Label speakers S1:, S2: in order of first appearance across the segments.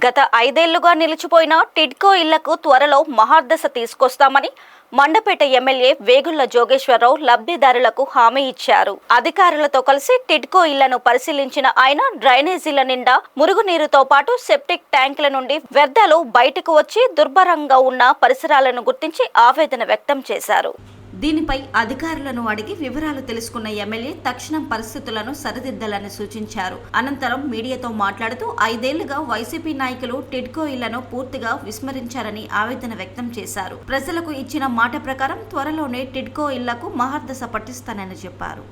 S1: గత 5 ఏళ్లుగా నిలిచిపోయిన టిడ్కో ఇళ్లకు త్వరలో మహార్దశ తీసుకొస్తామని మండపేట ఎమ్మెల్యే వేగుళ్ల జోగేశ్వరరావు లబ్ధిదారులకు హామీ ఇచ్చారు. అధికారులతో కలిసి టిడ్కో ఇళ్లను పరిశీలించిన ఆయన డ్రైనేజీల నిండా మురుగునీరుతో పాటు సెప్టిక్ ట్యాంకుల నుండి వ్యర్థాలు బయటకు వచ్చి దుర్భరంగా ఉన్న పరిసరాలను గుర్తించి ఆవేదన వ్యక్తం చేశారు. దీనిపై అధికారులను అడిగి వివరాలు తెలుసుకున్న ఎమ్మెల్యే తక్షణం పరిస్థితులను సరిదిద్దాలని సూచించారు. అనంతరం మీడియాతో మాట్లాడుతూ 5 ఏళ్లుగా వైసీపీ నాయకులు టిడ్కో ఇళ్లను పూర్తిగా విస్మరించారని ఆవేదన వ్యక్తం చేశారు. ప్రజలకు ఇచ్చిన మాట ప్రకారం త్వరలోనే టిడ్కో ఇళ్లకు మహార్దశ పట్టిస్తానని చెప్పారు.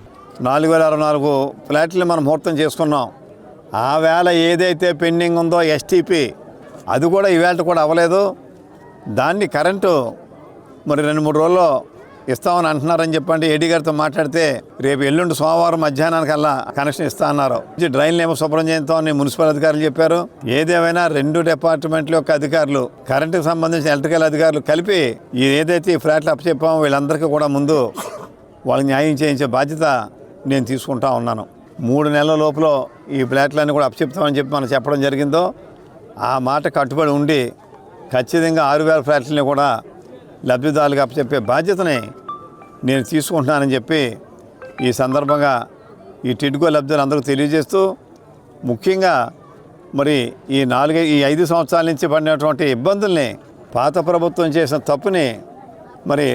S2: 4064 ఫ్లాట్లు మనం ముహూర్తం చేసుకున్నాం. ఆ వేళ ఏదైతే పెండింగ్ ఉందో ఎస్టీపీ అది కూడా ఈవేళ కూడా అవ్వలేదు. దాన్ని కరెంటు మరి 2-3 రోజుల్లో ఇస్తామని అంటున్నారని చెప్పండి. ఏడీ గారితో మాట్లాడితే రేపు ఎల్లుండి సోమవారం మధ్యాహ్నానికల్లా కనెక్షన్ ఇస్తా అన్నారు. డ్రైన్లు ఏమో శుభ్రం చేస్తామని మున్సిపల్ అధికారులు చెప్పారు. ఏదేమైనా 2 డిపార్ట్మెంట్ల యొక్క అధికారులు, కరెంటుకు సంబంధించిన ఎలక్ట్రికల్ అధికారులు కలిపి ఏదైతే ఈ ఫ్లాట్లు అప్పచెప్పామో వీళ్ళందరికీ కూడా ముందు వాళ్ళకి న్యాయం చేయించే బాధ్యత నేను తీసుకుంటా ఉన్నాను. 3 నెలల లోపల ఈ ఫ్లాట్లన్నీ కూడా అప్పచెప్తామని చెప్పి మనం చెప్పడం జరిగిందో ఆ మాట కట్టుబడి ఉండి ఖచ్చితంగా 6000 ఫ్లాట్లని కూడా లబ్ధిదారులకు అప్పచెప్పే బాధ్యతని నేను తీసుకుంటున్నానని చెప్పి ఈ సందర్భంగా ఈ టిడ్కో లబ్ధిదారులందరికీ తెలియజేస్తూ, ముఖ్యంగా మరి ఈ 5 సంవత్సరాల నుంచి పడినటువంటి ఇబ్బందుల్ని, పాత ప్రభుత్వం చేసిన తప్పుని మరి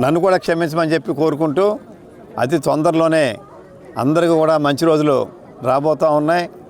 S2: నన్ను కూడా క్షమించమని చెప్పి కోరుకుంటూ అతి తొందరలోనే అందరికీ కూడా మంచి రోజులు రాబోతూ ఉన్నాయి.